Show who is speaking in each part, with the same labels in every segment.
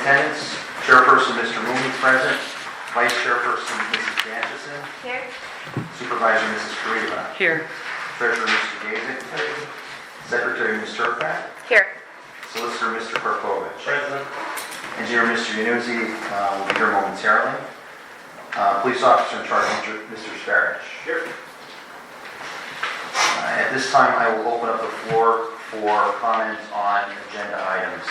Speaker 1: attendance. Chairperson, Mr. Mooney, present. Vice Chairperson, Mrs. Ganchison.
Speaker 2: Here.
Speaker 1: Supervisor, Mrs. Kariba.
Speaker 3: Here.
Speaker 1: Treasurer, Mr. Gazik. Secretary, Ms. Turkbat.
Speaker 2: Here.
Speaker 1: Solicitor, Mr. Karpovich.
Speaker 4: Present.
Speaker 1: Engineer, Mr. Yanuzzi, will be here momentarily. Police officer in charge, Mr. Sparrish.
Speaker 4: Here.
Speaker 1: At this time, I will open up the floor for comments on agenda items.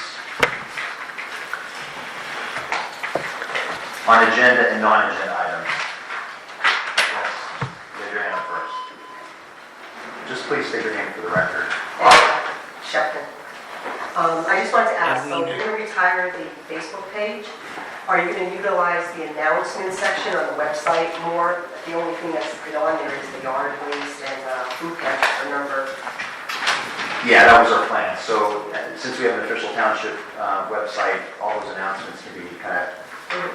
Speaker 1: On agenda and non-agenda items. Yes, raise your hand first. Just please state your name for the record.
Speaker 5: Shepton. I just wanted to ask, so you're going to retire the Facebook page. Are you going to utilize the announcement section on the website more? The only thing that's been on there is the yard waste and food pantry number.
Speaker 1: Yeah, that was our plan. So since we have an official township website, all those announcements can be kind of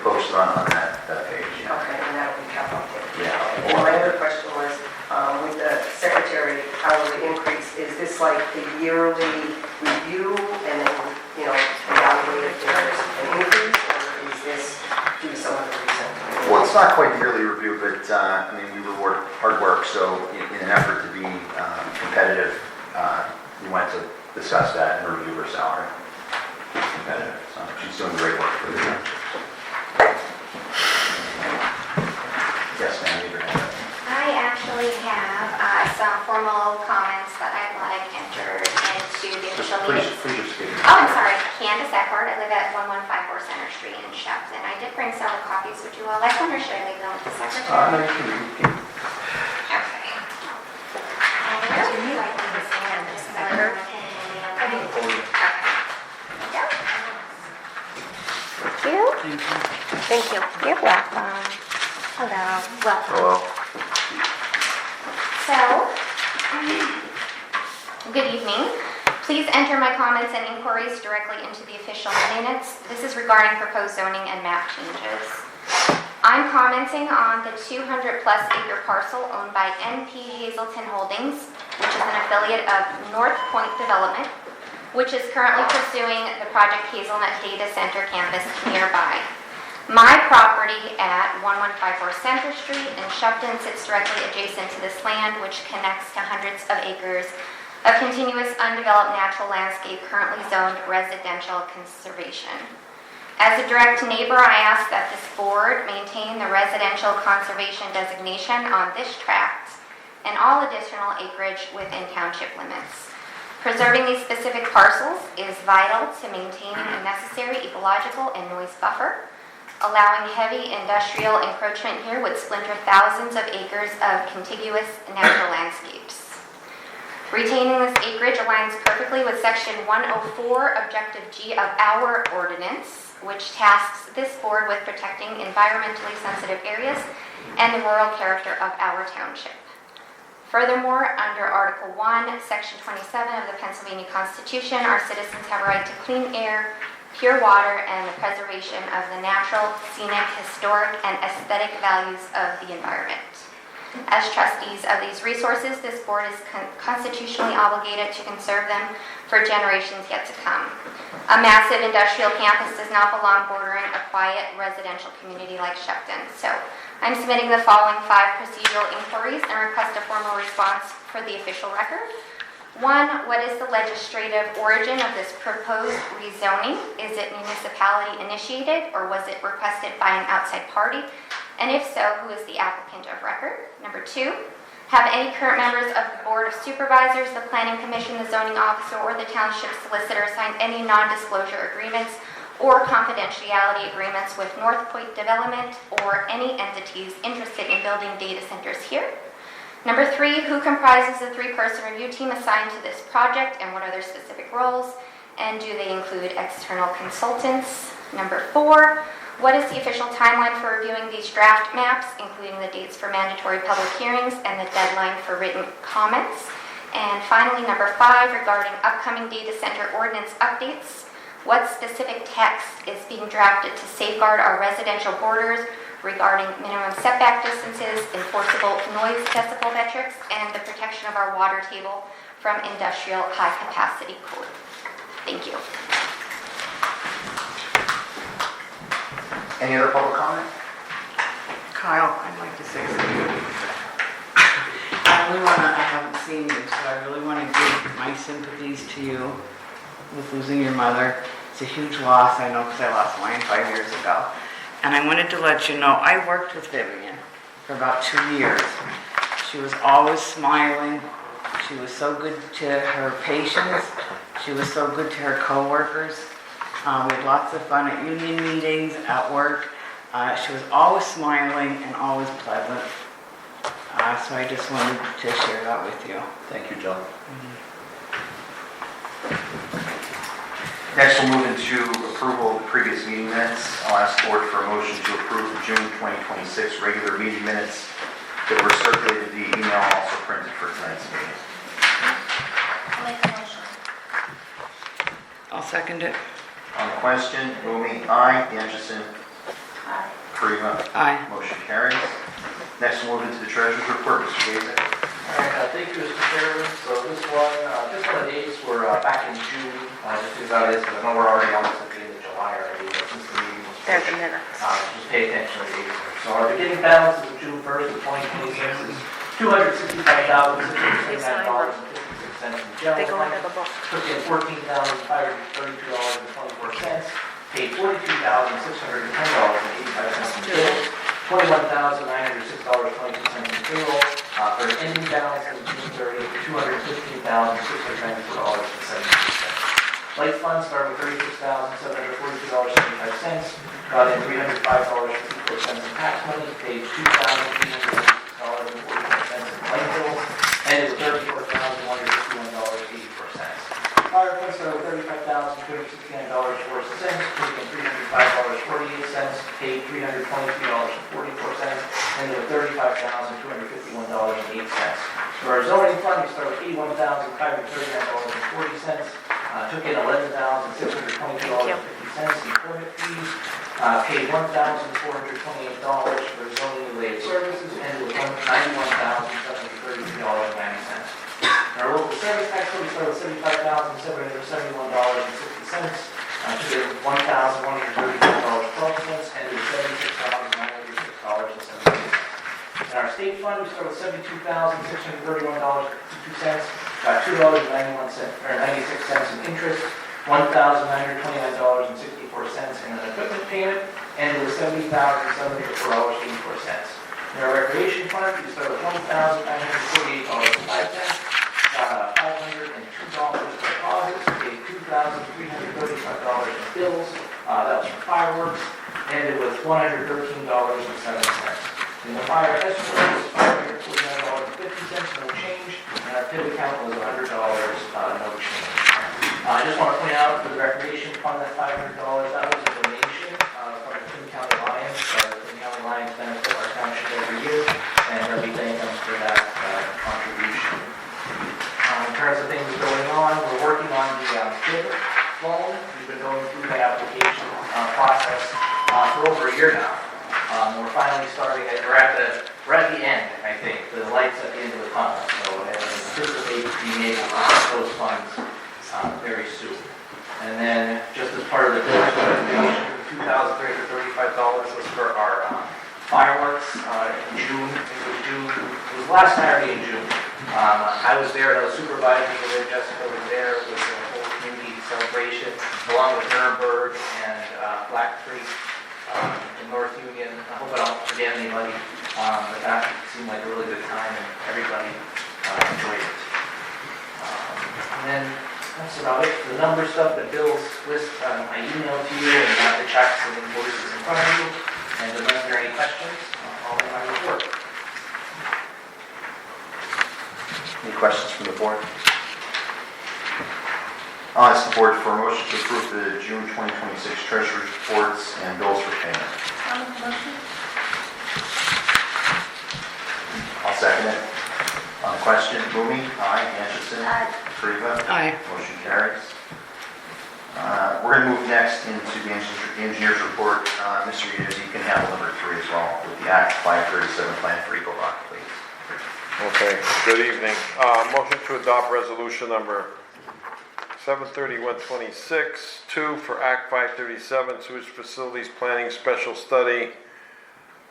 Speaker 1: posted on that page. Yeah.
Speaker 5: Okay, and that'll be kept up there.
Speaker 1: Yeah.
Speaker 5: And my other question was, with the secretary hourly increase, is this like the yearly review and then, evaluate if there's an increase, or is this due to some other reason?
Speaker 1: Well, it's not quite the yearly review, but we reward hard work. So in an effort to be competitive, we wanted to discuss that and review her salary. Competitive. So she's doing great work for the township. Yes, ma'am, leave your hand up.
Speaker 2: I actually have some formal comments that I'd like entered into the official meeting.
Speaker 1: Please just speak.
Speaker 2: Oh, I'm sorry. Candace Eckhart. I live at 1154 Center Street in Shepton. I did bring several copies. Would you all like one, or should I leave them with the secretary?
Speaker 1: No, you can.
Speaker 2: Okay. Thank you. You're welcome. Hello. Welcome.
Speaker 1: Hello.
Speaker 2: So, good evening. Please enter my comments and inquiries directly into the official minutes. This is regarding proposed zoning and map changes. I'm commenting on the 200-plus acre parcel owned by NP Hazelton Holdings, which is an affiliate of North Point Development, which is currently pursuing the Project Hazelnut Data Center campus nearby. My property at 1154 Center Street in Shepton sits directly adjacent to this land, which connects to hundreds of acres of continuous undeveloped natural landscape currently zoned residential conservation. As a direct neighbor, I ask that this board maintain the residential conservation designation on this tract and all additional acreage within township limits. Preserving these specific parcels is vital to maintaining a necessary ecological and noise buffer. Allowing heavy industrial encroachment here would splinter thousands of acres of contiguous natural landscapes. Retaining this acreage aligns perfectly with Section 104, Objective G of our ordinance, which tasks this board with protecting environmentally sensitive areas and the rural character of our township. Furthermore, under Article 1, Section 27 of the Pennsylvania Constitution, our citizens have a right to clean air, pure water, and the preservation of the natural, scenic, historic, and aesthetic values of the environment. As trustees of these resources, this board is constitutionally obligated to conserve them for generations yet to come. A massive industrial campus does not belong bordering a quiet residential community like Shepton. So I'm submitting the following 5 procedural inquiries and request a formal response for the official record. 1, what is the legislative origin of this proposed rezoning? Is it municipality initiated, or was it requested by an outside party? And if so, who is the applicant of record? Number 2, have any current members of the Board of Supervisors, the Planning Commission, the Zoning Officer, or the Township Solicitor signed any non-disclosure agreements or confidentiality agreements with North Point Development or any entities interested in building data centers here? Number 3, who comprises the 3-person review team assigned to this project, and what are their specific roles? And do they include external consultants? Number 4, what is the official timeline for reviewing these draft maps, including the dates for mandatory public hearings and the deadline for written comments? And finally, number 5, regarding upcoming data center ordinance updates, what specific text is being drafted to safeguard our residential borders regarding minimum setback distances, enforceable noise decibel metrics, and the protection of our water table from industrial high-capacity cooling? Thank you.
Speaker 1: Any other public comment?
Speaker 3: Kyle, I'd like to say something. I haven't seen you, so I really want to give my sympathies to you with losing your mother. It's a huge loss, I know, because I lost mine 5 years ago. And I wanted to let you know, I worked with Vivian for about 2 years. She was always smiling. She was so good to her patients. She was so good to her coworkers. We had lots of fun at union meetings, at work. She was always smiling and always pleasant. So I just wanted to share that with you.
Speaker 1: Thank you, Jill. Next, we'll move into approval of the previous meeting minutes. I'll ask the board for a motion to approve the June 2026 regular meeting minutes that were circulated via email, also printed for tonight's meeting.
Speaker 2: I'll make a motion.
Speaker 3: I'll second it.
Speaker 1: On the question, Rumi, aye. Anderson,
Speaker 2: Aye.
Speaker 1: Kariva,
Speaker 3: Aye.
Speaker 1: motion carries. Next, we'll move into the treasurer's report. Mr. Gaza.
Speaker 4: All right, thank you, Mr. Chairman. So this one, just on the dates, were back in June, just because that is, because I know we're already almost at the end of July already, but since the meeting was
Speaker 6: There's
Speaker 4: pushed,
Speaker 6: the minutes.
Speaker 4: just pay attention to the dates. So our beginning balance is of June 1st of 2026 is $265,629.56 in general
Speaker 6: They go
Speaker 4: fund.
Speaker 6: into the book.
Speaker 4: Took in $14,532.24, paid $42,610.85 in bills, $21,906.22 in payroll, for an ending balance of June 30th, $215,694.70. Light funds started with $36,742.75, got in $305.54 in tax money, paid $2,306.44 in light bills, and it was $34,161.84. Fire funds started with $35,269.04, took in $305.48, paid $323.44, and it was $35,251.08. For our zoning fund, we started with $81,539.40, took in $11,622.50 in permit fees, paid $1,428 for zoning related services, and it was $91,733.90. Our local service tax, we started with $75,771.60, took in $1,134.12, and it was $76,906.70. In our state fund, we started with $72,631.52, got $2.96 in interest, $1,929.64 in an equipment payment, and it was $70,704.84. In our recreation fund, we started with $1,948.05, got $502 for deposits, paid $2,335 in bills, that was for fireworks, and it was $113.07. In the fire escrow, it was $549.50, no change, and our pivot account was $100, no change. I just want to point out for the recreation fund, that $500, that was a donation from the Twin County Lions. The Twin County Lions benefit our township every year, and we thank them for that contribution. In terms of things going on, we're working on the pivot loan. We've been going through the application process for over a year now. We're finally starting it. We're at the end, I think. The light's at the end of the tunnel, so I anticipate being able to get those funds very soon. And then, just as part of the donation, $2,335 was for our fireworks in June. It was last Saturday in June. I was there, I was supervising it. Jessica was there with the whole community celebration, along with Nuremberg and Black Creek. In North Union. I hope I don't forget anybody, but that seemed like a really good time and everybody enjoyed it. And then that's about it. The number stuff that Bill's list, I emailed to you, and you have the checks and invoices in front of you. And unless there are any questions, I'll end my report.
Speaker 1: Any questions from the board? I'll ask the board for a motion to approve the June 2026 treasurer's reports and bills for payment.
Speaker 2: I'll make a motion.
Speaker 1: I'll second it. On the question, Rumi, aye. Anderson,
Speaker 2: Aye.
Speaker 1: Kariva,
Speaker 3: Aye.
Speaker 1: motion carries. We're going to move next into the engineer's report. Mr. Hughes, you can handle number 3 as well with the Act 537 plan for Eagle Rock, please.
Speaker 7: Okay, good evening. Motion to adopt resolution number
Speaker 6: 7/30/126, 2 for Act 537, sewage facilities planning special study.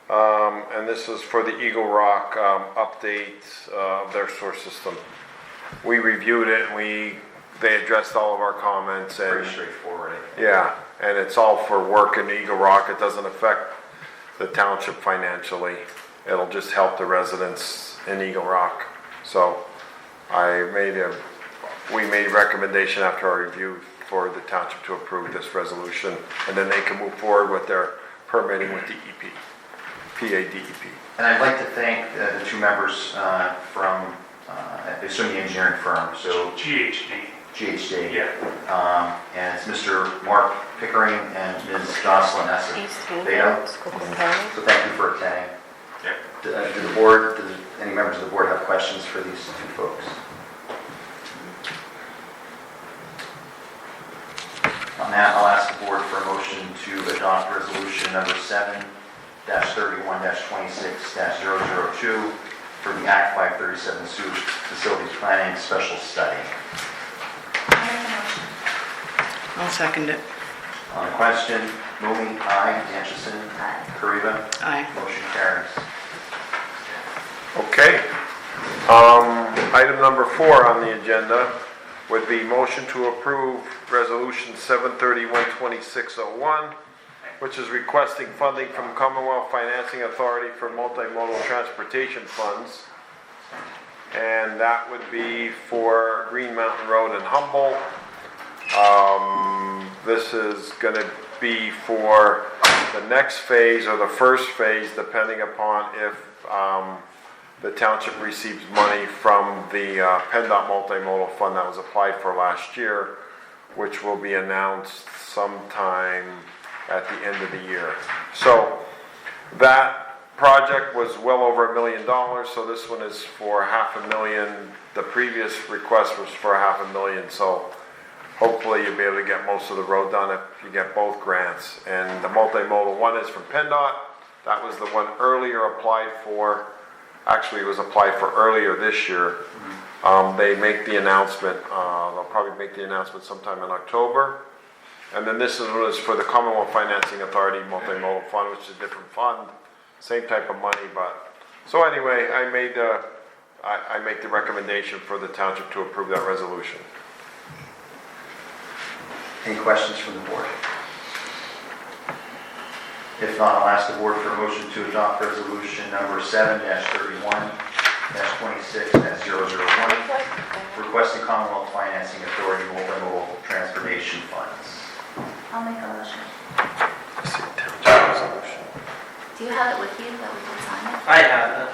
Speaker 6: And this is for the Eagle Rock update of their source system. We reviewed it and they addressed all of our comments and
Speaker 1: Pretty straightforward.
Speaker 6: yeah, and it's all for work in Eagle Rock. It doesn't affect the township financially. It'll just help the residents in Eagle Rock. So we made a recommendation after our review for the township to approve this resolution, and then they can move forward with their permitting with DEP, PA-DEP.
Speaker 1: And I'd like to thank the two members from, I assume the engineering firm, so GHD.
Speaker 7: Yeah.
Speaker 1: And it's Mr. Mark Pickering and Ms. Jocelyn Escobedo. So thank you for attending.
Speaker 7: Yeah.
Speaker 1: Does any members of the board have questions for these two folks? On that, I'll ask the board for a motion to adopt resolution number 7-31-26-002 for the Act 537 sewage facilities planning special study.
Speaker 3: I'll second it.
Speaker 1: On the question, Mooney, aye. Anderson?
Speaker 2: Aye.
Speaker 1: Kariba?
Speaker 3: Aye.
Speaker 1: Motion carries.
Speaker 6: Okay. Item number 4 on the agenda would be motion to approve resolution 7/31-2601, which is requesting funding from Commonwealth Financing Authority for multimodal transportation funds. And that would be for Green Mountain Road in Humboldt. This is going to be for the next phase or the first phase, depending upon if the township receives money from the PennDOT multimodal fund that was applied for last year, which will be announced sometime at the end of the year. So that project was well over $1 million, so this one is for $500,000. The previous request was for $500,000, so hopefully you'll be able to get most of the road done if you get both grants. And the multimodal one is from PennDOT. That was the one earlier applied for. Actually, it was applied for earlier this year. They make the announcement, they'll probably make the announcement sometime in October. And then this one is for the Commonwealth Financing Authority Multimodal Fund, which is a different fund, same type of money, but. So anyway, I make the recommendation for the township to approve that resolution.
Speaker 1: Any questions from the board? If not, I'll ask the board for a motion to adopt resolution number 7-31-26-001, requesting Commonwealth Financing Authority multimodal transportation funds.
Speaker 2: I'll make a motion.
Speaker 6: See, township resolution.
Speaker 2: Do you have it with you that we can sign it?
Speaker 4: I have it.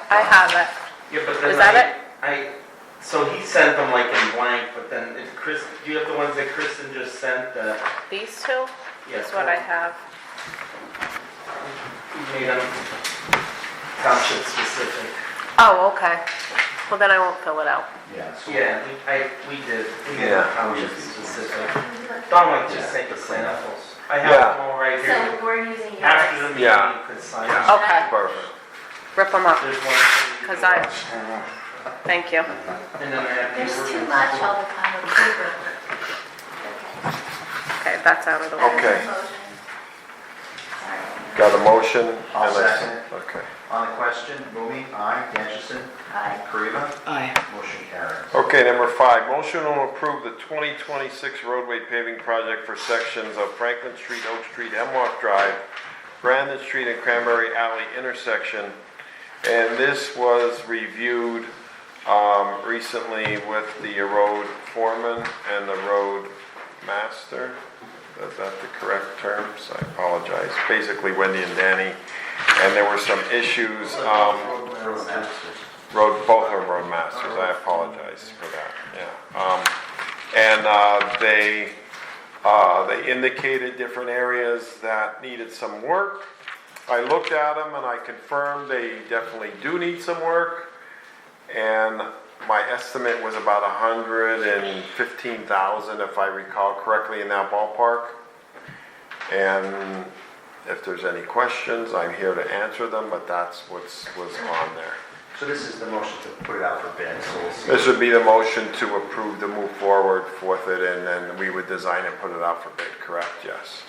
Speaker 8: I have it.
Speaker 4: Yeah, but then
Speaker 8: Is that it?
Speaker 4: So he sent them like in blank, but then if Chris, do you have the ones that Kristen just sent?
Speaker 8: These two
Speaker 4: Yes.
Speaker 8: is what I have.
Speaker 4: He made them township specific.
Speaker 8: Oh, okay. Well, then I won't fill it out.
Speaker 1: Yeah. So
Speaker 4: Yeah, we did. We made
Speaker 6: Yeah.
Speaker 4: them township specific. Don like just sent the samples. I have
Speaker 6: Yeah.
Speaker 4: them all right here.
Speaker 2: So we're using yours.
Speaker 4: After the meeting,
Speaker 6: Yeah.
Speaker 4: you could sign
Speaker 6: Yeah.
Speaker 4: them.
Speaker 8: Okay.
Speaker 6: Perfect.
Speaker 8: Rip them up,
Speaker 4: There's one. for you to
Speaker 8: 'cause I-
Speaker 4: watch.
Speaker 8: thank you.
Speaker 4: And then I have
Speaker 2: There's
Speaker 4: paperwork
Speaker 2: too
Speaker 4: and
Speaker 2: much
Speaker 4: stuff.
Speaker 2: all the time with paper.
Speaker 8: Okay, that's out of the way.
Speaker 6: Okay.
Speaker 2: Motion. Sorry.
Speaker 6: Got a motion?
Speaker 1: I'll
Speaker 6: and a-
Speaker 1: second it.
Speaker 6: Okay.
Speaker 1: on the question, Mooney, aye. Anderson?
Speaker 2: Aye.
Speaker 1: Kariba?
Speaker 3: Aye.
Speaker 1: Motion carries.
Speaker 6: Okay, number 5, motion to approve the 2026 roadway paving project for sections of Franklin Street, Oak Street, Hemlock Drive, Brandon Street and Cranberry Alley intersection. And this was reviewed recently with the road foreman and the road master. Is that the correct terms? I apologize. Basically Wendy and Danny. And there were some issues. Both are road masters. I apologize for that. Yeah. They indicated different areas that needed some work. I looked at them and I confirmed they definitely do need some work. And my estimate was about $115,000, if I recall correctly, in that ballpark. And if there's any questions, I'm here to answer them, but that's what was on there.
Speaker 1: So this is the motion to put it out for bid, so we'll see.
Speaker 6: This would be the motion to approve to move forward with it, and then we would design and put it out for bid, correct? Yes.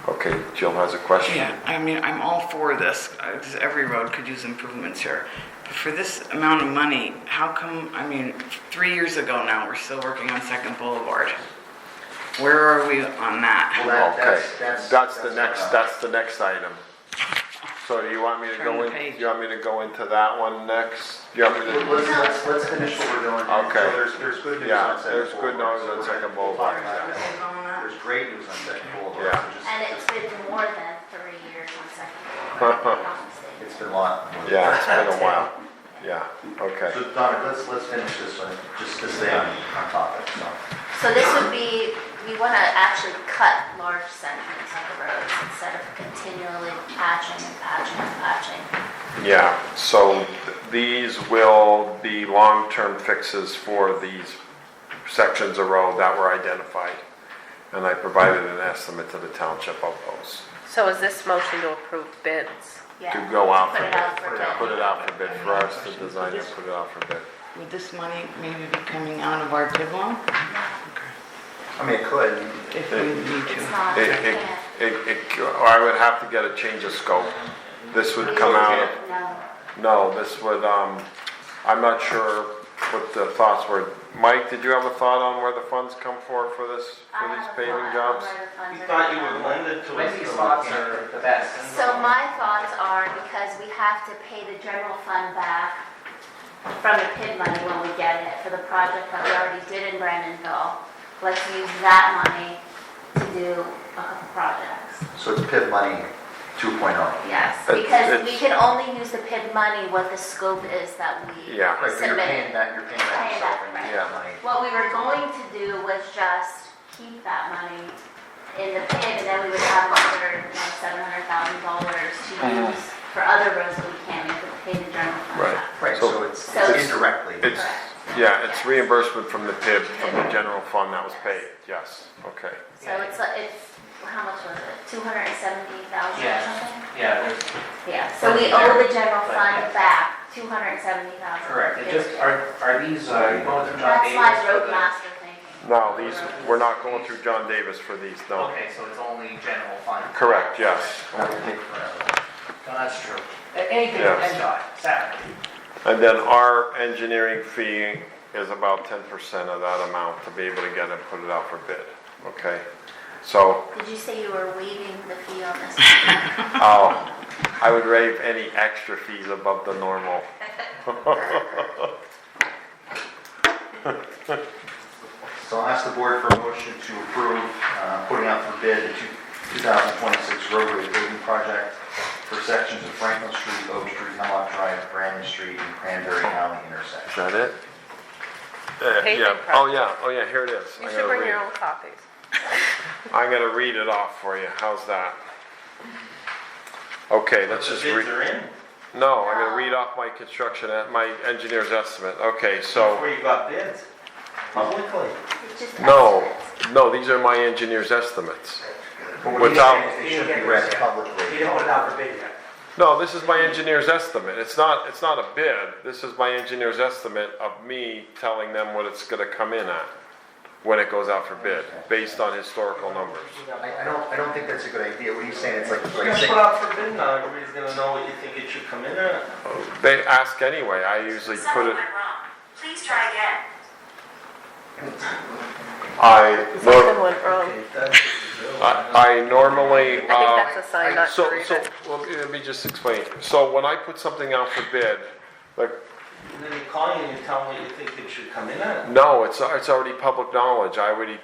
Speaker 6: Okay, Jill has a question?
Speaker 3: Yeah, I mean, I'm all for this, 'cause every road could use improvements here. But for this amount of money, how come, I mean, 3 years ago now, we're still working on Second Boulevard. Where are we on that?
Speaker 1: Well,
Speaker 6: Okay,
Speaker 1: that's
Speaker 6: that's the next item. So do you want me to
Speaker 3: Turn
Speaker 6: go
Speaker 3: the
Speaker 6: in,
Speaker 3: page.
Speaker 6: do you want me to go into that one next? Do you want me to?
Speaker 1: Let's finish what we're doing.
Speaker 6: Okay.
Speaker 1: So there's good news
Speaker 6: Yeah,
Speaker 1: on Second
Speaker 6: there's good
Speaker 1: Boulevard.
Speaker 6: news on
Speaker 1: So
Speaker 6: Second
Speaker 1: we'll
Speaker 6: Boulevard,
Speaker 1: talk about that.
Speaker 3: Yeah.
Speaker 1: There's great news on Second Boulevard.
Speaker 6: Yeah.
Speaker 1: so just-
Speaker 7: And it's been more than 3 years on Second Floor, if I'm not mistaken.
Speaker 1: It's been a lot. more than
Speaker 6: Yeah,
Speaker 1: that.
Speaker 6: it's been a while. Yeah, okay.
Speaker 1: So Donna, let's finish this one, just to stay on topic, so.
Speaker 7: So this would be, we want to actually cut large segments of the roads instead of continually patching and patching and patching.
Speaker 6: Yeah, so these will be long-term fixes for these sections of road that were identified. And I provided an estimate to the township of those.
Speaker 8: So is this motion to approve bids?
Speaker 7: Yeah,
Speaker 6: To go out
Speaker 7: put
Speaker 6: for
Speaker 7: it
Speaker 6: bid.
Speaker 7: out for bid.
Speaker 6: Put it out for bid, for us to design and put it out for bid.
Speaker 3: Would this money maybe be coming out of our TID loan?
Speaker 1: I mean, it could.
Speaker 3: If we need
Speaker 7: It's
Speaker 3: to.
Speaker 7: not,
Speaker 6: It,
Speaker 7: you
Speaker 6: it,
Speaker 7: can't.
Speaker 6: or I would have to get a change of scope. This would come out of,
Speaker 7: No.
Speaker 6: no, this would, I'm not sure what the thoughts were. Mike, did you have a thought on where the funds come for this, for these paving jobs?
Speaker 9: You thought you would lend it to us?
Speaker 4: Wendy's thoughts are the best.
Speaker 7: So my thoughts are, because we have to pay the general fund back from the PID money when we get it for the project that we already did in Brandonville, let's use that money to do a couple projects.
Speaker 1: So it's PIV money 2.0.
Speaker 7: Yes,
Speaker 6: It's-
Speaker 7: because we
Speaker 6: it's-
Speaker 7: can only use the PID money what the scope is that we
Speaker 6: Yeah.
Speaker 1: Right, but you're paying
Speaker 7: submitted.
Speaker 1: that yourself and
Speaker 7: Right.
Speaker 1: using that money.
Speaker 7: What we were going to do was just keep that money in the PID, and then we would have another, $700,000 to use for other roads that we can't use to pay the general fund
Speaker 6: Right.
Speaker 7: back.
Speaker 1: Right,
Speaker 6: So
Speaker 1: so it's
Speaker 7: So it's-
Speaker 1: indirectly.
Speaker 6: It's, yeah, it's reimbursement from the PIB, from the general fund that was paid, yes, okay.
Speaker 7: So it's, how much was it, 270,000 or
Speaker 4: Yeah.
Speaker 7: something?
Speaker 4: Yeah, there's,
Speaker 7: Yeah, so we owe the general
Speaker 4: But-
Speaker 7: fund back 270,000.
Speaker 4: correct, it just, are these, going through John
Speaker 7: That's
Speaker 4: Davis?
Speaker 7: my
Speaker 4: for the-
Speaker 7: roadmaster thinking.
Speaker 6: No, these, we're not going through John Davis for these, no.
Speaker 4: Okay, so it's only general fund.
Speaker 6: Correct, yes.
Speaker 1: That would take forever.
Speaker 4: No, that's true. Anything
Speaker 6: Yes.
Speaker 4: with PennDOT, Saturday.
Speaker 6: And then our engineering fee is about 10% of that amount to be able to get it, put it out for bid, okay? So,
Speaker 7: Did you say you were waiving the fee on this?
Speaker 6: oh, I would waive any extra fees above the normal.
Speaker 1: So I'll ask the board for a motion to approve putting out for bid the 2026 roadway paving project for sections of Franklin Street, Oak Street, Hemlock Drive, Brandon Street, and Cranberry Alley
Speaker 6: Is
Speaker 1: intersection.
Speaker 6: that it?
Speaker 8: Paving
Speaker 6: Yeah,
Speaker 8: project.
Speaker 6: oh yeah, here it is.
Speaker 8: You
Speaker 6: I
Speaker 8: should
Speaker 6: gotta
Speaker 8: bring
Speaker 6: read
Speaker 8: your
Speaker 6: it.
Speaker 8: own copies.
Speaker 6: I'm gonna read it off for you, how's that? Okay, let's
Speaker 9: The
Speaker 6: just
Speaker 9: bids
Speaker 6: read.
Speaker 9: are in
Speaker 6: No, I'm gonna read off my my engineer's estimate, okay, so,
Speaker 9: before you got bids, publicly.
Speaker 7: It's just
Speaker 6: no,
Speaker 7: estimates.
Speaker 6: no, these are my engineer's estimates.
Speaker 1: But what he's
Speaker 6: Without-
Speaker 1: saying is they should be read
Speaker 4: You
Speaker 1: publicly.
Speaker 4: don't put it out for bid yet.
Speaker 6: No, this is my engineer's estimate, it's not a bid, this is my engineer's estimate of me telling them what it's gonna come in at when it goes out for bid, based on historical numbers.
Speaker 1: I don't think that's a good idea. What he's saying, it's like
Speaker 9: We're gonna
Speaker 1: saying,
Speaker 9: put out for bid now, everybody's gonna know what you think it should come in at.
Speaker 6: They ask anyway, I usually put it,
Speaker 7: Please try again.
Speaker 8: Something went wrong.
Speaker 6: I normally,
Speaker 8: I think that's a sign not to
Speaker 6: so,
Speaker 8: read
Speaker 6: so,
Speaker 8: it.
Speaker 6: well, let me just explain. So when I put something out for bid, like,
Speaker 9: And then you call you and you tell them what you think it should come in at.
Speaker 6: no, it's already public knowledge. I would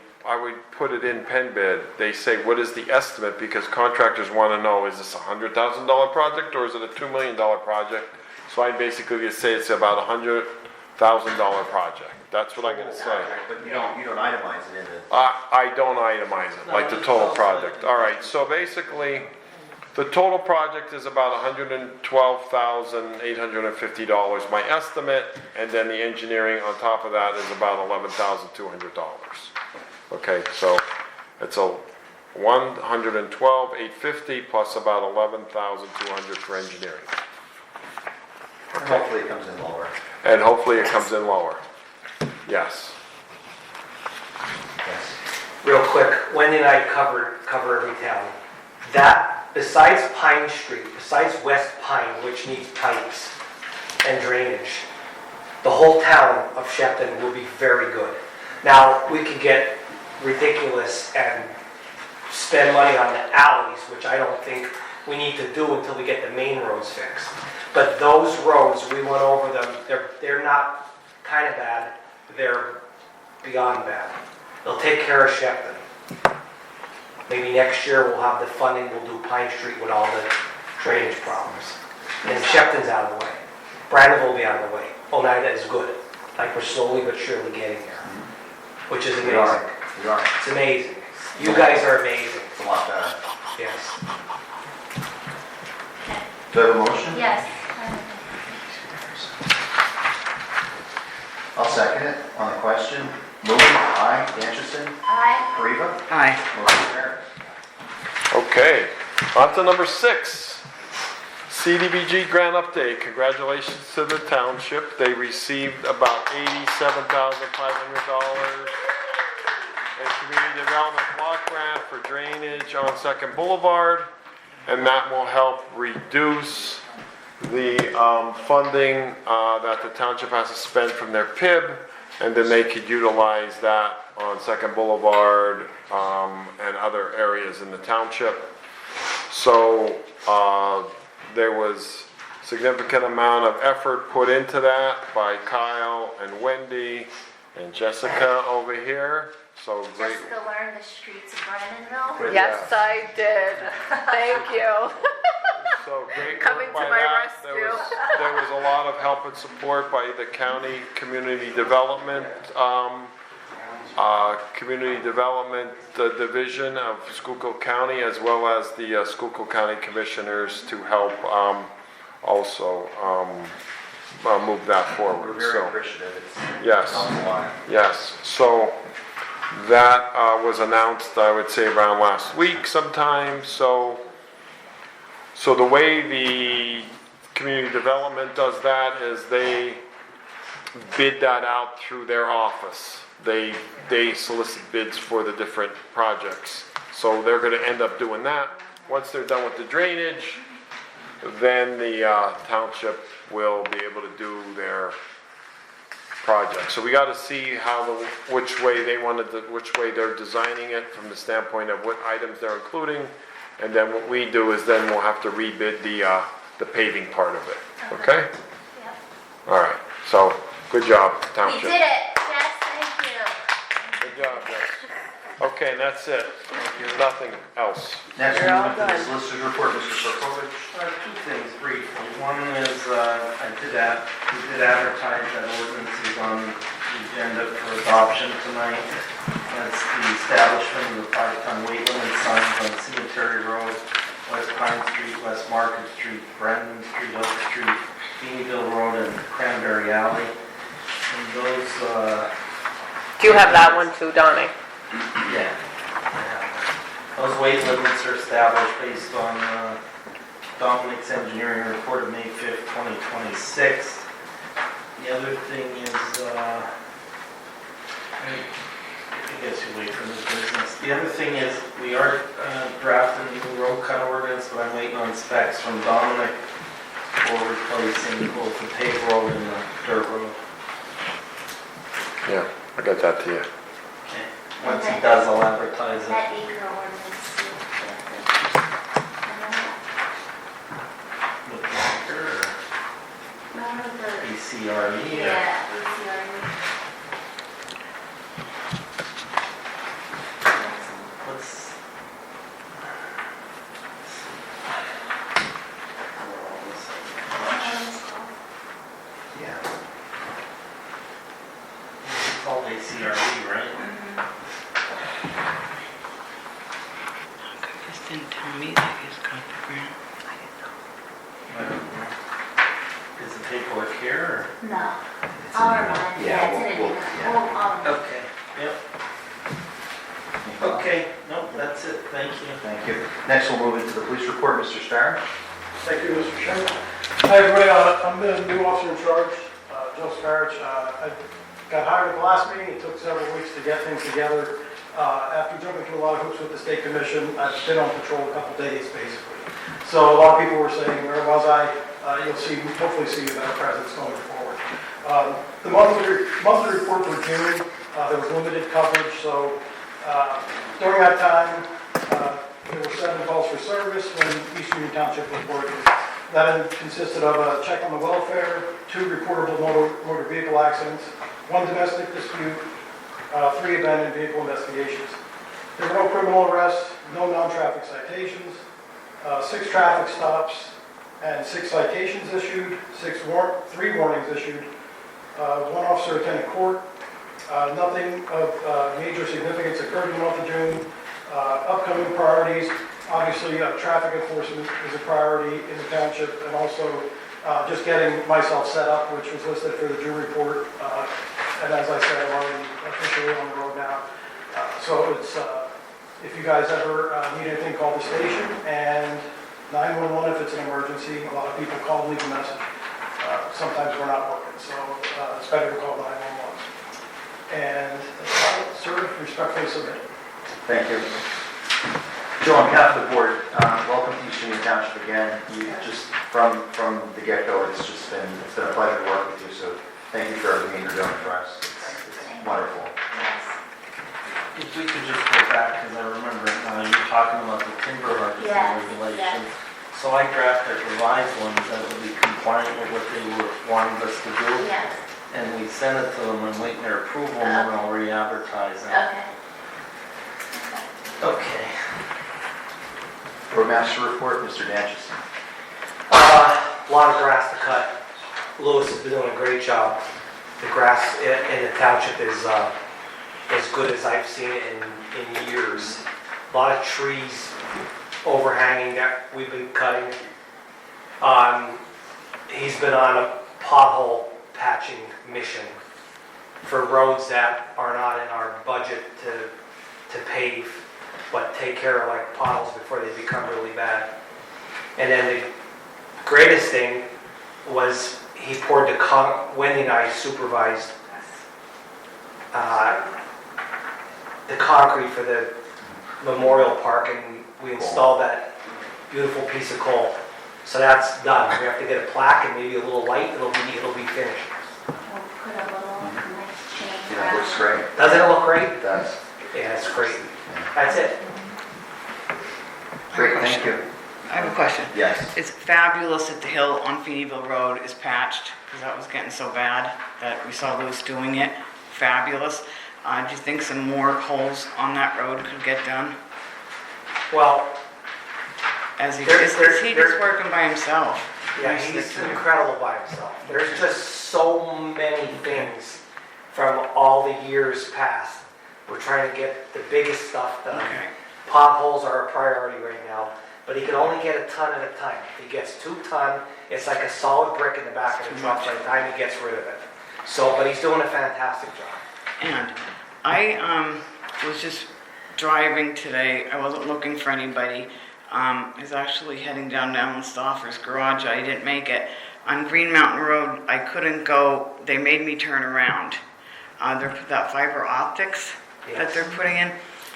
Speaker 6: put it in pen bid. They say, what is the estimate? Because contractors want to know, is this a $100,000 project or is it a $2 million project? So I basically just say it's about a $100,000 project. That's what I'm gonna say.
Speaker 1: but you don't itemize it into.
Speaker 6: I don't itemize it, like the total project. All right, so basically, the total project is about $112,850, my estimate, and then the engineering on top of that is about $11,200. Okay, so it's a $112,850 plus about $11,200 for engineering.
Speaker 1: hopefully it comes in lower.
Speaker 6: And hopefully it comes in lower. Yes.
Speaker 1: Yes.
Speaker 10: Real quick, Wendy and I cover every town. That, besides Pine Street, besides West Pine, which needs pipes and drainage, the whole town of Shepton will be very good. Now, we could get ridiculous and spend money on the alleys, which I don't think we need to do until we get the main roads fixed. But those roads, we went over them, they're not kind of bad, they're beyond bad. They'll take care of Shepton. Maybe next year we'll have the funding, we'll do Pine Street with all the drainage problems. And Shepton's out of the way. Brandon will be out of the way. Oneida is good. Like we're slowly but surely getting there, which is
Speaker 1: We
Speaker 10: amazing.
Speaker 1: are. We are.
Speaker 10: It's amazing. You guys are amazing.
Speaker 1: It's a lot better.
Speaker 10: Yes.
Speaker 1: Do I have a motion?
Speaker 7: Yes.
Speaker 1: I'll second it on the question. Moving, aye. Dancherson,
Speaker 7: Aye.
Speaker 1: Kariva,
Speaker 3: Aye.
Speaker 1: motion carries.
Speaker 6: Okay, on to number 6. CDBG grant update. Congratulations to the township. They received about $87,500 in community development block grant for drainage on Second Boulevard, and that will help reduce the funding that the township has to spend from their PIB, and then they could utilize that on Second Boulevard and other areas in the township. So there was significant amount of effort put into that by Kyle and Wendy and Jessica over here. So great.
Speaker 7: Just to learn the streets of Brandonville.
Speaker 8: Yes, I did. Thank you.
Speaker 6: So great
Speaker 8: Coming
Speaker 6: work
Speaker 8: to
Speaker 6: by
Speaker 8: my
Speaker 6: that.
Speaker 8: rescue.
Speaker 6: There was a lot of help and support by the county community development division of Schuylkill County, as well as the Schuylkill County Commissioners to help also move that
Speaker 1: We're
Speaker 6: forward.
Speaker 1: very
Speaker 6: So,
Speaker 1: appreciative. It's
Speaker 6: yes.
Speaker 1: helped a lot.
Speaker 6: Yes, so that was announced, I would say, around last week sometime. So the way the community development does that is they bid that out through their office. They solicit bids for the different projects. So they're going to end up doing that. Once they're done with the drainage, then the township will be able to do their project. So we got to see which way they're designing it from the standpoint of what items they're including, and then what we do is then we'll have to rebid the paving part of it. Okay?
Speaker 7: Yep.
Speaker 6: All right. So good job,
Speaker 7: We
Speaker 6: township.
Speaker 7: did it. Yes, thank you.
Speaker 6: Good job, Jess. Okay, and that's it. Nothing else.
Speaker 1: Next,
Speaker 8: You're all
Speaker 1: moving to the
Speaker 8: done.
Speaker 1: solicitor's report, Mr. Perkovich.
Speaker 9: Two things briefly. One is, we did advertise that ordinance is on the agenda for adoption tonight. That's the establishment of the 5-ton weight limit signs on Cemetery Road, West Pine Street, West Market Street, Brandon Street, Oak Street, Beanville Road, and Cranberry Alley. And those,
Speaker 8: Do you have that one too, Donnie?
Speaker 9: yeah. Those weight limits are established based on Dominic's engineering report of May 5th, 2026. The other thing is, I guess you wait for this business. The other thing is, we are drafting the new road cut ordinance, but I'm waiting on specs from Dominic for replacing both the paved road and the dirt road.
Speaker 6: Yeah, I got that to you.
Speaker 9: Once he does, I'll advertise it.
Speaker 7: That acre ordinance.
Speaker 9: With the marker or
Speaker 7: Remember the,
Speaker 9: BCRE or?
Speaker 7: yeah, BCRE.
Speaker 9: What's,
Speaker 1: Yeah.
Speaker 9: it's all ACRE, right?
Speaker 3: This didn't tell me that he's got the grant.
Speaker 9: I don't know. Is the paperwork here
Speaker 7: No.
Speaker 1: It's
Speaker 7: I'll
Speaker 1: in the-
Speaker 7: remind you.
Speaker 1: yeah,
Speaker 7: Yeah, it's in an
Speaker 1: we'll-
Speaker 7: email.
Speaker 1: yeah.
Speaker 7: I'll
Speaker 9: or?
Speaker 7: remind
Speaker 9: Okay, yep. Okay, nope, that's it, thank you.
Speaker 1: Thank you. Next, we'll move into the police report, Mr. Starr.
Speaker 11: Thank you, Mr. Chairman. Hi everybody, I'm the new officer in charge, Joe Scarich. I got hired at the last meeting. It took several weeks to get things together. After jumping through a lot of hoops with the state commission, I've been on patrol a couple days basically. So a lot of people were saying, where was I? You'll see, hopefully see a better presence going forward. The monthly report for June, there was limited coverage, so during that time, there were 7 calls for service when East Union Township was working. That consisted of a check on the welfare, 2 reportable motor vehicle accidents, 1 domestic dispute, 3 abandoned vehicle investigations. There were no criminal arrests, no non-traffic citations, 6 traffic stops, and 6 citations issued, 3 warnings issued, 1 officer attended court. Nothing of major significance occurred in the month of June. Upcoming priorities, obviously traffic enforcement is a priority in the township, and also just getting myself set up, which was listed for the June report. And as I said, I'm already officially on the road now. So it's, if you guys ever need anything, call the station, and 911 if it's an emergency. A lot of people call and leave a message. Sometimes we're not working, so it's better to call 911. And sir, respectfully submit.
Speaker 1: Thank you. Joe, on behalf of the board, welcome to East Union Township again. You just, from the get-go, it's been a pleasure to work with you, so thank you for everything you're doing for us. It's wonderful.
Speaker 9: If we could just go back, because I remember you talking about the timber harvesting
Speaker 7: Yes,
Speaker 9: regulations. So I drafted revised ones that would be compliant with what they were wanting us to do.
Speaker 7: Yes,
Speaker 9: And we sent it to them and waiting their approval, and then I'll re-advertise it.
Speaker 7: okay.
Speaker 9: Okay.
Speaker 1: Roadmaster report, Mr. Danchison.
Speaker 10: A lot of grass to cut. Lewis has been doing a great job. The grass in the township is as good as I've seen it in years. A lot of trees overhanging that we've been cutting. He's been on a pothole patching mission for roads that are not in our budget to pave, but take care of like potholes before they become really bad. And then the greatest thing was he poured Wendy and I supervised the concrete for the memorial park, and we installed that beautiful piece of coal. So that's done. We have to get a plaque and maybe a little light. It'll be finished.
Speaker 7: We'll put a little nice chain
Speaker 1: Yeah, it looks great.
Speaker 10: Doesn't it look great?
Speaker 1: It does.
Speaker 10: Yeah, it's great. That's it.
Speaker 1: Great, thank you.
Speaker 3: I have a question.
Speaker 1: Yes.
Speaker 3: It's fabulous that the hill on Feeneyville Road is patched, because that was getting so bad that we saw Lewis doing it. Fabulous. Do you think some more holes on that road could get done?
Speaker 10: Well,
Speaker 3: As he
Speaker 10: There-
Speaker 3: is
Speaker 10: there-
Speaker 3: he
Speaker 10: there-
Speaker 3: just working by himself?
Speaker 10: yeah, he's incredible by himself. There's just so many things from all the years past. We're trying to get the biggest stuff done.
Speaker 3: Okay.
Speaker 10: Potholes are a priority right now, but he can only get a ton at a time. If he gets 2 ton, it's like a solid brick in the back of the truck by the time he gets rid of it. So, but he's doing a fantastic job.
Speaker 3: And I was just driving today. I wasn't looking for anybody. I was actually heading down to Ellen Stauffer's garage. I didn't make it. On Green Mountain Road, I couldn't go. They made me turn around. They're that fiber optics that
Speaker 10: Yes.
Speaker 3: they're putting in.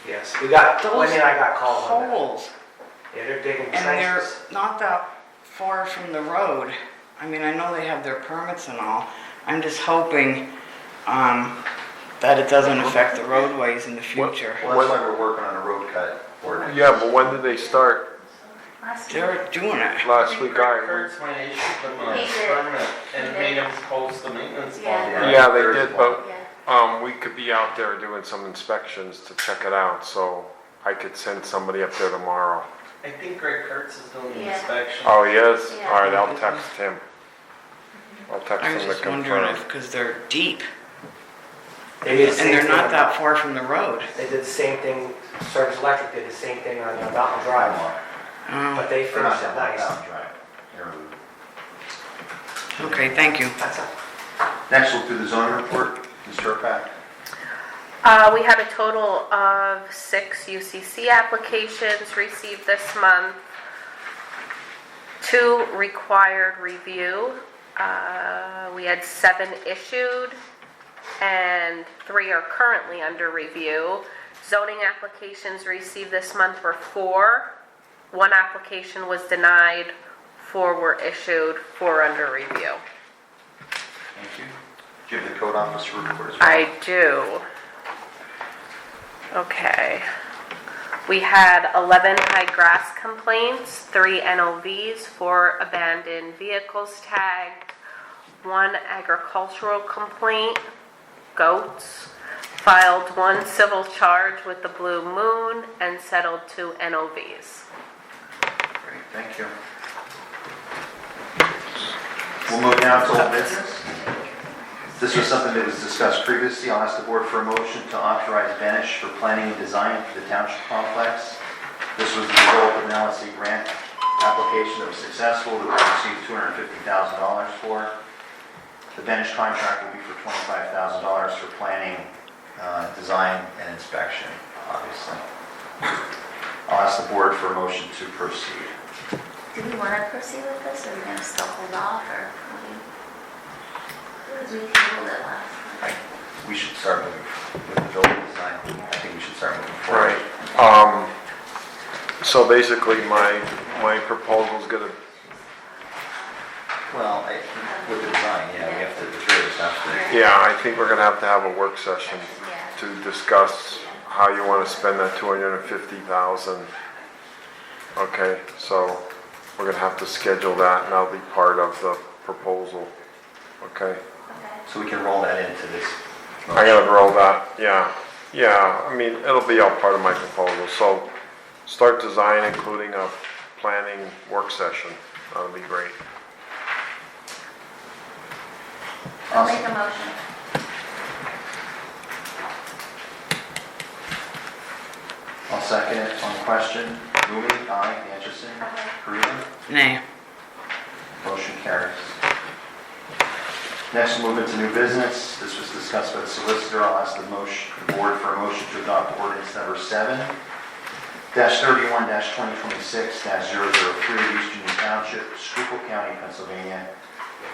Speaker 10: Yes, we got,
Speaker 3: Those
Speaker 10: Wendy and I got calls on that.
Speaker 3: Holes.
Speaker 10: Yeah, they're digging
Speaker 3: And they're
Speaker 10: trenches.
Speaker 3: not that far from the road. I mean, I know they have their permits and all. I'm just hoping that it doesn't affect the roadways in the future.
Speaker 1: Well, that's why we're working on a road cut ordinance.
Speaker 6: Yeah, but when did they start?
Speaker 3: They're doing it.
Speaker 6: Last week,
Speaker 9: Kurt's might issue them a
Speaker 7: He did.
Speaker 9: permit and
Speaker 7: He
Speaker 9: made
Speaker 7: did.
Speaker 9: them post the maintenance
Speaker 7: Yeah.
Speaker 9: bond.
Speaker 6: Yeah, they did, but
Speaker 7: Yeah.
Speaker 6: we could be out there doing some inspections to check it out, so I could send somebody up there tomorrow.
Speaker 9: I think Greg Kurtz is doing the
Speaker 7: Yeah.
Speaker 9: inspection.
Speaker 6: Oh, he is?
Speaker 7: Yeah.
Speaker 6: All right, I'll text him. I'll text
Speaker 3: I was
Speaker 6: him to
Speaker 3: just wondering
Speaker 6: confirm.
Speaker 3: if, because they're deep,
Speaker 10: They did the
Speaker 3: and
Speaker 10: same
Speaker 3: they're
Speaker 10: thing
Speaker 3: not
Speaker 10: on-
Speaker 3: that far from the road.
Speaker 10: They did the same thing, Service Electric did the same thing on Mountain Drive, but they
Speaker 1: They're not
Speaker 10: finished it
Speaker 1: down
Speaker 10: nice.
Speaker 1: Mountain Drive. They're-
Speaker 3: Okay, thank you.
Speaker 10: That's it.
Speaker 1: Next, we'll do the zoning report. Mr. O'Pack.
Speaker 8: We had a total of 6 UCC applications received this month. 2 required review. We had 7 issued, and 3 are currently under review. Zoning applications received this month were 4. 1 application was denied, 4 were issued, 4 under review.
Speaker 1: Thank you. Do you have the code officer report as well?
Speaker 8: I do. Okay. We had 11 high grass complaints, 3 NOVs, 4 abandoned vehicles tagged, 1 agricultural complaint, goats, filed 1 civil charge with the Blue Moon, and settled 2 NOVs.
Speaker 1: Great, thank you. We'll move now to old business. This was something that was discussed previously. I'll ask the board for a motion to authorize Benish for planning and design for the township complex. This was the result of an LSC grant application that was successful, that we received $250,000 for. The Benish contract will be for $25,000 for planning, design, and inspection, obviously. I'll ask the board for a motion to proceed.
Speaker 7: Do we want to proceed with this, or are we going to still hold off, or? Because we tabled it last time.
Speaker 1: We should start moving with the building design. I think we should start moving forward.
Speaker 6: Right. So basically, my proposal's gonna,
Speaker 1: Well, with the design, yeah, we have to, the three of us have to.
Speaker 6: yeah, I think we're gonna have to have a work session to discuss how you wanna spend that $250,000. Okay, so we're gonna have to schedule that, and that'll be part of the proposal. Okay?
Speaker 1: So we can roll that into this.
Speaker 6: I gotta roll that, yeah. Yeah, I mean, it'll be all part of my proposal. So start design, including a planning work session. That'll be great.
Speaker 7: I'll make a motion.
Speaker 1: I'll second it on the question. Lumi, aye. Anderson? Karina?
Speaker 3: Nay.
Speaker 1: Motion carries. Next, we'll move into new business. This was discussed by the solicitor. I'll ask the board for a motion to adopt ordinance number 7-31-2026-003 of East Union Township, Schuylkill County, Pennsylvania,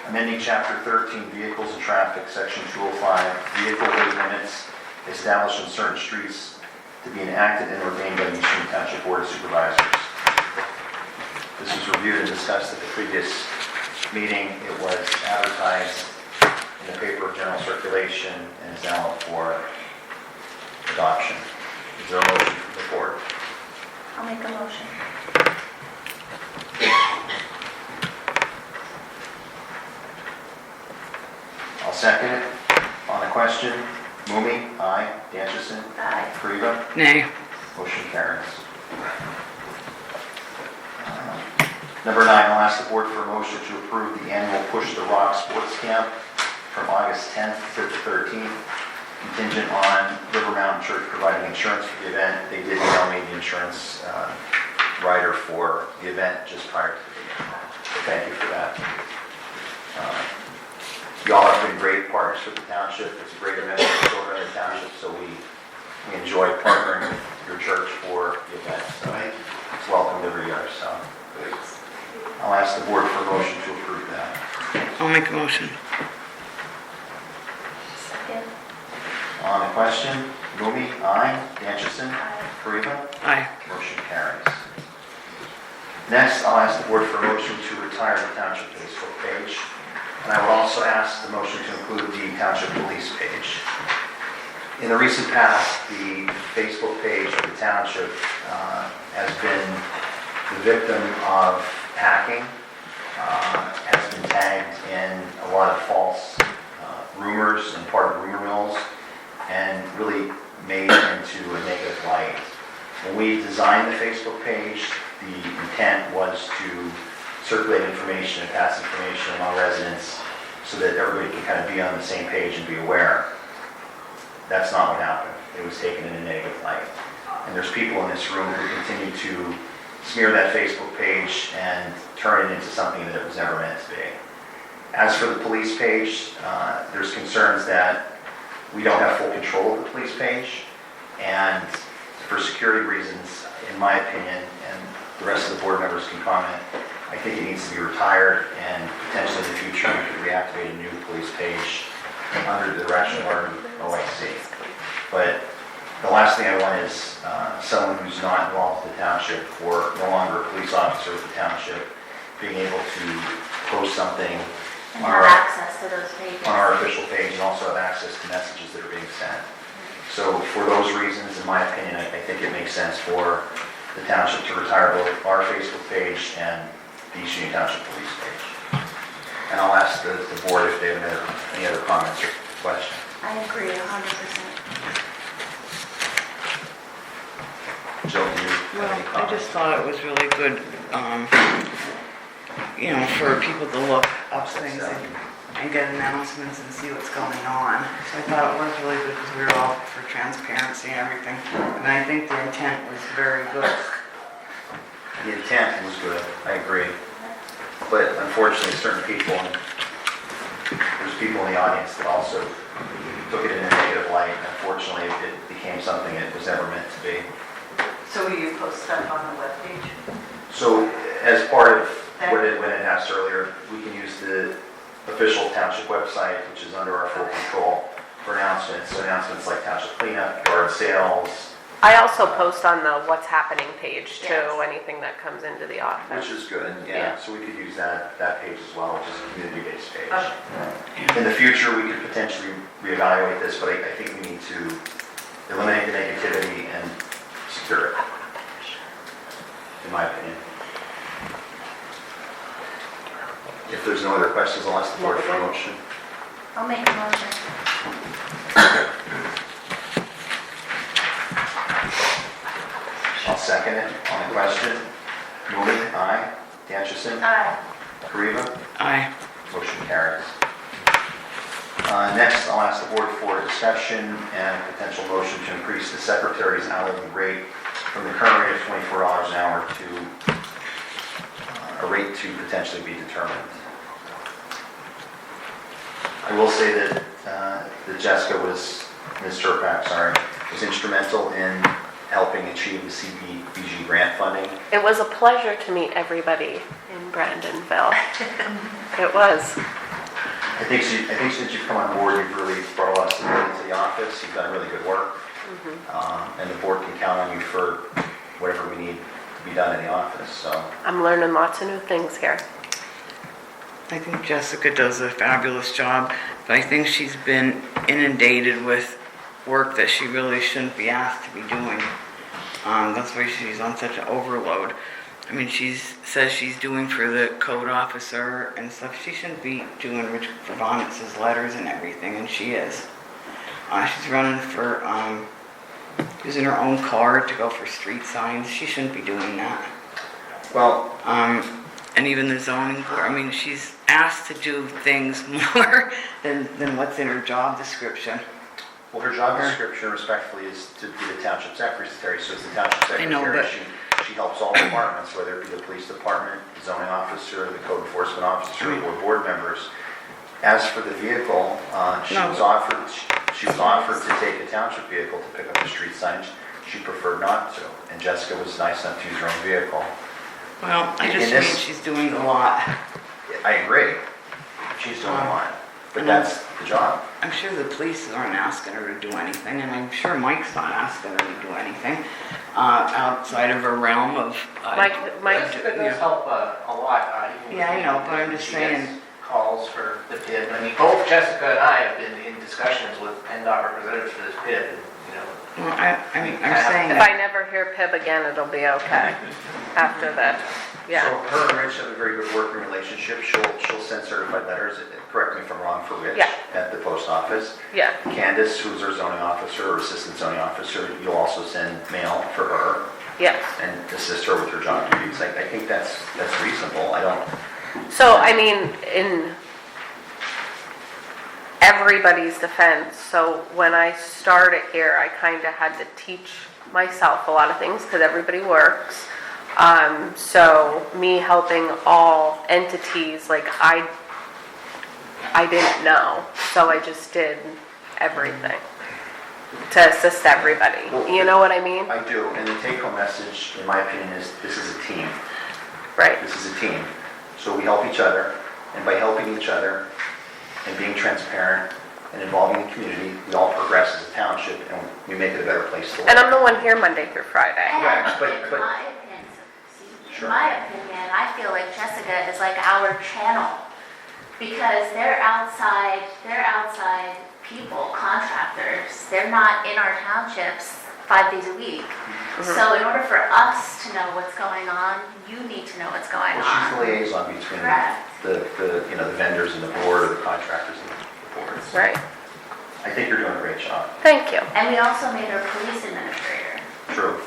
Speaker 1: amending Chapter 13, Vehicles and Traffic, Section 205, vehicle weight limits established on certain streets to be enacted and ordained by the East Union Township Board of Supervisors. This was reviewed and discussed at the previous meeting. It was advertised in the paper of general circulation and is now up for adoption. Is there a motion from the board?
Speaker 7: I'll make a motion.
Speaker 1: I'll second it. On the question, Mumi, aye. Dancherson?
Speaker 7: Aye.
Speaker 1: Kariba?
Speaker 3: Nay.
Speaker 1: Motion carries. Number 9, I'll ask the board for a motion to approve the annual Push the Rock Sports Camp from August 10th to the 13th, contingent on River Mountain Church providing insurance for the event. They did email me the insurance writer for the event just prior to the meeting. So thank you for that. Y'all have been great partners with the township. It's a great event for the children in the township, so we enjoy partnering with your church for the event. So it's welcomed every year. So I'll ask the board for a motion to approve that.
Speaker 3: I'll make a motion.
Speaker 7: Second.
Speaker 1: On the question, Lumi, aye. Dancherson?
Speaker 7: Aye.
Speaker 1: Kariba?
Speaker 3: Aye.
Speaker 1: Motion carries. Next, I'll ask the board for a motion to retire the township Facebook page. And I will also ask the motion to include the township police page. In the recent past, the Facebook page of the township has been the victim of hacking, has been tagged in a lot of false rumors and part of rumor mills, and really made into a negative light. When we designed the Facebook page, the intent was to circulate information and pass information among residents so that everybody can kind of be on the same page and be aware. That's not what happened. It was taken in a negative light. And there's people in this room who continue to smear that Facebook page and turn it into something that it was never meant to be. As for the police page, there's concerns that we don't have full control of the police page, and for security reasons, in my opinion, and the rest of the board members can comment, I think it needs to be retired, and potentially in the future, we could reactivate a new police page under the direction of our OIC. But the last thing I want is someone who's not involved with the township or no longer a police officer with the township being able to post something
Speaker 7: And have access to those pages.
Speaker 1: on our official page and also have access to messages that are being sent. So for those reasons, in my opinion, I think it makes sense for the township to retire both our Facebook page and the East Union Township Police page. And I'll ask the board if they have any other comments or questions.
Speaker 7: I agree 100%.
Speaker 1: Joe, do you have any
Speaker 3: Well, I
Speaker 1: comments?
Speaker 3: just thought it was really good, for people to look up things and get announcements and see what's going on. So I thought it was really good because we were all for transparency and everything. And I think the intent was very good.
Speaker 1: The intent was good, I agree. But unfortunately, certain people, there's people in the audience that also took it in a negative light. Unfortunately, it became something it was never meant to be.
Speaker 5: So will you post stuff on the webpage?
Speaker 1: So as part of what it asked earlier, we can use the official township website, which is under our full control, for announcements. So announcements like township cleanup, yard sales,
Speaker 8: I also post on the what's happening page too,
Speaker 7: Yes.
Speaker 8: anything that comes into the office.
Speaker 1: which is good, yeah.
Speaker 8: Yeah.
Speaker 1: So we could use that page as well, which is a community-based page.
Speaker 5: Okay.
Speaker 1: In the future, we could potentially reevaluate this, but I think we need to eliminate the negativity and secure it, in my opinion. If there's no other questions, I'll ask the board for a motion.
Speaker 7: I'll make a motion.
Speaker 1: I'll second it. On the question, Moody, aye. Dancherson?
Speaker 7: Aye.
Speaker 1: Kariva?
Speaker 3: Aye.
Speaker 1: Motion carries. Next, I'll ask the board for a discussion and potential motion to increase the secretary's hourly rate from the current rate of $24 an hour to a rate to potentially be determined. I will say that Jessica was, Ms. Turpak, sorry, was instrumental in helping achieve the CDBG grant funding.
Speaker 8: It was a pleasure to meet everybody in Brandonville. It was.
Speaker 1: I think since you've come on board, you've really brought a lot of stability to the office. You've done really good work. And the board can count on you for whatever we need to be done in the office, so.
Speaker 8: I'm learning lots of new things here.
Speaker 3: I think Jessica does a fabulous job, but I think she's been inundated with work that she really shouldn't be asked to be doing. That's why she's on such an overload. I mean, she says she's doing for the code officer and stuff. She shouldn't be doing Rich Provonitz's letters and everything, and she is. She's running for, using her own car to go for street signs. She shouldn't be doing that.
Speaker 1: Well,
Speaker 3: And even the zoning board, I mean, she's asked to do things more than what's in her job description.
Speaker 1: well, her job description respectfully is to be the township secretary, so as the township
Speaker 3: I know,
Speaker 1: secretary,
Speaker 3: but-
Speaker 1: she helps all departments, whether it be the police department, the zoning officer, the code enforcement officer, or board members. As for the vehicle, she
Speaker 3: No.
Speaker 1: was offered to take a township vehicle to pick up the street signs. She preferred not to, and Jessica was nice enough to use her own vehicle.
Speaker 3: Well, I
Speaker 1: In
Speaker 3: just
Speaker 1: this-
Speaker 3: think she's doing a lot.
Speaker 1: I agree, she's doing a lot, but that's the job.
Speaker 3: I'm sure the police aren't asking her to do anything, and I'm sure Mike's not asking her to do anything outside of her realm of.
Speaker 8: Mike,
Speaker 4: It does help a lot. Even
Speaker 3: Yeah, I know, but I'm
Speaker 4: when
Speaker 3: just
Speaker 4: she gets
Speaker 3: saying-
Speaker 4: Calls for the PID. I mean, both Jessica and I have been in discussions with PennDOT representatives for this PID, and, you know.
Speaker 3: Well, I'm saying
Speaker 8: if
Speaker 3: that.
Speaker 8: I never hear Pib again, it'll be okay after that. Yeah.
Speaker 1: So her and Rich have a very good working relationship. She'll send certified letters, correct me if I'm wrong, for Rich
Speaker 8: Yeah.
Speaker 1: at the post office.
Speaker 8: Yeah.
Speaker 1: Candace, who's our zoning officer or assistant zoning officer, you'll also send mail for her
Speaker 8: Yes.
Speaker 1: and assist her with her job duties. I think that's reasonable. I don't,
Speaker 8: So, I mean, in everybody's defense, so when I started here, I kind of had to teach myself a lot of things because everybody works. So me helping all entities, like I didn't know, so I just did everything to assist everybody. You know what I mean?
Speaker 1: I do. And the take-home message, in my opinion, is this is a team.
Speaker 8: Right.
Speaker 1: This is a team. So we help each other, and by helping each other and being transparent and involving the community, we all progress as a township and we make it a better place to live.
Speaker 8: And I'm the one here Monday through Friday.
Speaker 1: Correct, but-
Speaker 7: In my opinion,
Speaker 1: Sure.
Speaker 7: in my opinion, I feel like Jessica is like our channel because they're outside people, contractors. They're not in our townships 5 days a week. So in order for us to know what's going on, you need to know what's going
Speaker 1: Well, she's
Speaker 7: on.
Speaker 1: the liaison between
Speaker 7: Correct.
Speaker 1: the vendors and the board, or the contractors and the boards.
Speaker 8: Right.
Speaker 1: I think you're doing a great job.
Speaker 8: Thank you.
Speaker 7: And we also made her police administrator,
Speaker 1: True.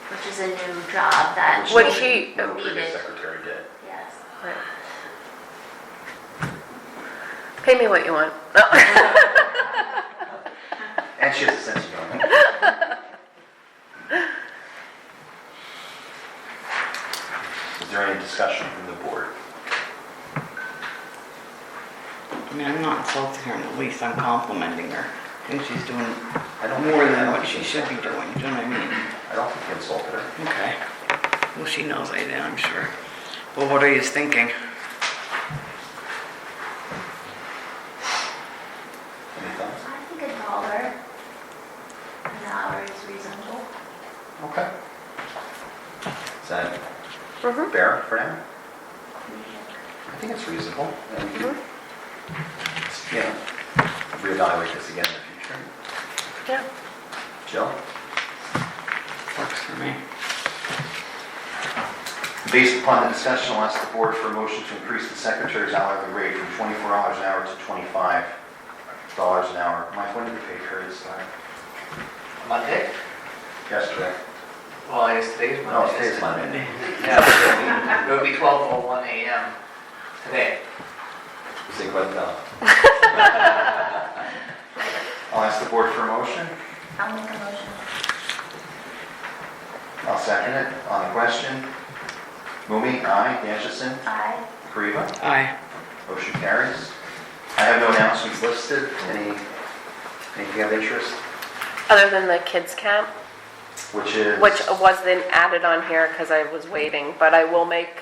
Speaker 7: which is a new job that
Speaker 8: Would
Speaker 1: no-
Speaker 8: she-
Speaker 1: no previous
Speaker 7: needed.
Speaker 1: secretary did.
Speaker 7: Yes.
Speaker 8: Pay me what you want.
Speaker 1: And she has a sense of humor. Is there any discussion from the board?
Speaker 3: I mean, I'm not insulting her in the least, I'm complimenting her. I think she's doing
Speaker 1: I don't
Speaker 3: more
Speaker 1: I
Speaker 3: than
Speaker 1: don't
Speaker 3: what
Speaker 1: think
Speaker 3: she
Speaker 1: you
Speaker 3: should be
Speaker 1: insulted her.
Speaker 3: doing, do you know what I mean?
Speaker 1: I don't think you insulted her.
Speaker 3: Okay. Well, she knows I did, I'm sure. Well, what are you thinking?
Speaker 1: Any thoughts?
Speaker 7: I think $1 an hour is reasonable.
Speaker 1: Okay. Is that
Speaker 8: Mhm.
Speaker 1: fair for now? I think it's reasonable. And we can, you know, reevaluate this again in the future.
Speaker 8: Yeah.
Speaker 1: Jill?
Speaker 3: Works for me.
Speaker 1: Based upon the discussion, I'll ask the board for a motion to increase the secretary's hourly rate from $24 an hour to $25 an hour. Mike, when did the pay period start?
Speaker 4: Monday?
Speaker 1: Yesterday.
Speaker 4: Well, I guess today's Monday.
Speaker 1: No, today's Monday.
Speaker 4: Yeah, it would be 12:01 a.m. today.
Speaker 1: Say what the... I'll ask the board for a motion.
Speaker 7: I'll make a motion.
Speaker 1: I'll second it. On the question, Mumi, aye. Danchison,
Speaker 7: Aye.
Speaker 1: Kariva.
Speaker 3: Aye.
Speaker 1: Motion carries. I have no announcements listed. Anything of interest?
Speaker 8: Other than the kids camp,
Speaker 1: Which is...
Speaker 8: which wasn't added on here because I was waiting, but I will make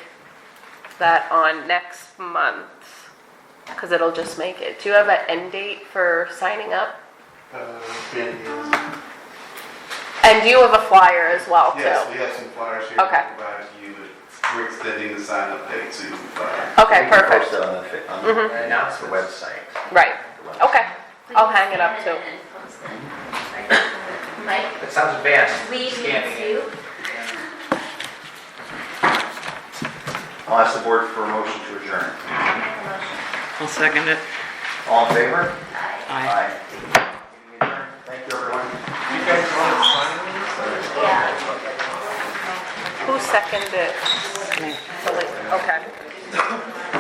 Speaker 8: that on next month because it'll just make it. Do you have an end date for signing up? And do you have a flyer as well too?
Speaker 12: Yes, we have some flyers here to
Speaker 8: Okay.
Speaker 12: provide to you. We're extending the sign-up date to
Speaker 8: Okay,
Speaker 1: We can
Speaker 8: perfect.
Speaker 1: post it on the
Speaker 8: Mhm.
Speaker 1: the
Speaker 4: Announcement.
Speaker 1: website.
Speaker 8: Right.
Speaker 1: The website.
Speaker 8: Okay.
Speaker 7: We
Speaker 8: I'll
Speaker 7: can
Speaker 8: hang it up
Speaker 7: scan
Speaker 8: too.
Speaker 7: and post it. Right. Mike,
Speaker 4: That sounds advanced.
Speaker 7: we need
Speaker 4: Scanning it.
Speaker 7: to.
Speaker 1: I'll ask the board for a motion to adjourn.
Speaker 7: I'll make a motion.
Speaker 3: I'll second it.
Speaker 1: All in favor?
Speaker 7: Aye.
Speaker 3: Aye.
Speaker 1: Thank you, everyone.
Speaker 4: You guys want to sign these?
Speaker 7: Yeah.
Speaker 8: Who seconded it?
Speaker 3: Me.
Speaker 8: Okay.